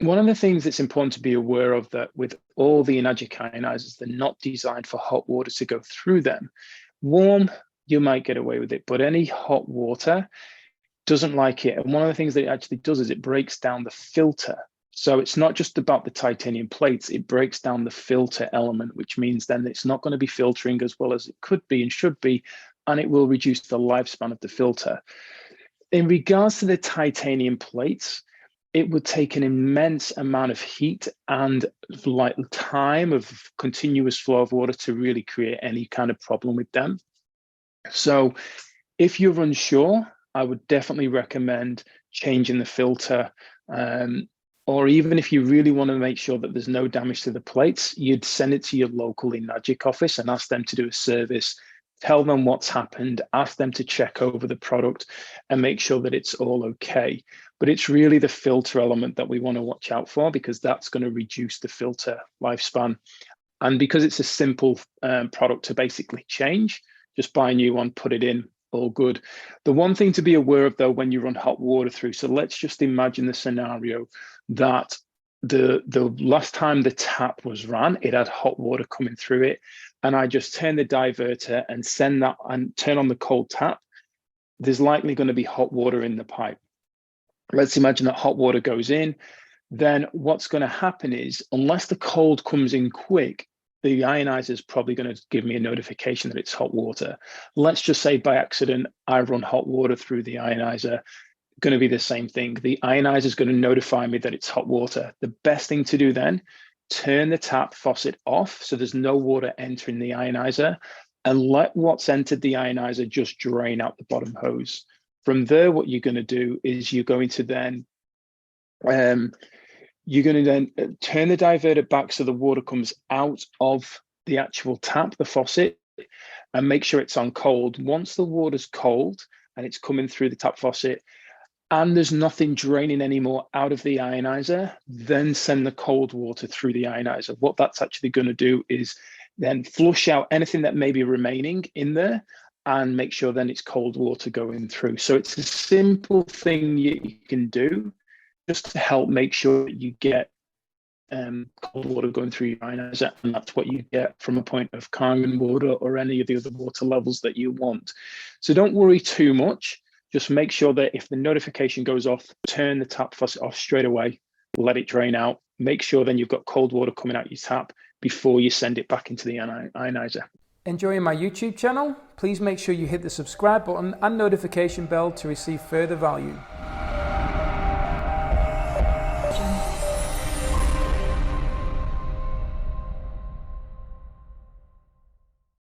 One of the things that's important to be aware of that with all the Enagic ionizers, they're not designed for hot water to go through them. Warm, you might get away with it, but any hot water doesn't like it. And one of the things that it actually does is it breaks down the filter. So it's not just about the titanium plates, it breaks down the filter element, which means then it's not going to be filtering as well as it could be and should be, and it will reduce the lifespan of the filter. In regards to the titanium plates, it would take an immense amount of heat and like time of continuous flow of water to really create any kind of problem with them. So if you're unsure, I would definitely recommend changing the filter. Or even if you really want to make sure that there's no damage to the plates, you'd send it to your local Enagic office and ask them to do a service, tell them what's happened, ask them to check over the product and make sure that it's all okay. But it's really the filter element that we want to watch out for, because that's going to reduce the filter lifespan. And because it's a simple product to basically change, just buy a new one, put it in, all good. The one thing to be aware of though, when you run hot water through, so let's just imagine the scenario that the last time the tap was ran, it had hot water coming through it, and I just turn the diverter and send that and turn on the cold tap. There's likely going to be hot water in the pipe. Let's imagine that hot water goes in. Then what's going to happen is, unless the cold comes in quick, the ionizer is probably going to give me a notification that it's hot water. Let's just say by accident, I run hot water through the ionizer, going to be the same thing. The ionizer is going to notify me that it's hot water. The best thing to do then, turn the tap faucet off so there's no water entering the ionizer, and let what's entered the ionizer just drain out the bottom hose. From there, what you're going to do is you're going to then turn the diverter back so the water comes out of the actual tap, the faucet, and make sure it's on cold. Once the water's cold and it's coming through the tap faucet and there's nothing draining anymore out of the ionizer, then send the cold water through the ionizer. What that's actually going to do is then flush out anything that may be remaining in there and make sure then it's cold water going through. So it's a simple thing you can do just to help make sure that you get cold water going through your ionizer, and that's what you get from a point of Kangen water or any of the other water levels that you want. So don't worry too much. Just make sure that if the notification goes off, turn the tap faucet off straight away, let it drain out. Make sure then you've got cold water coming out your tap before you send it back into the ionizer. Enjoying my YouTube channel? Please make sure you hit the subscribe button and notification bell to receive further value.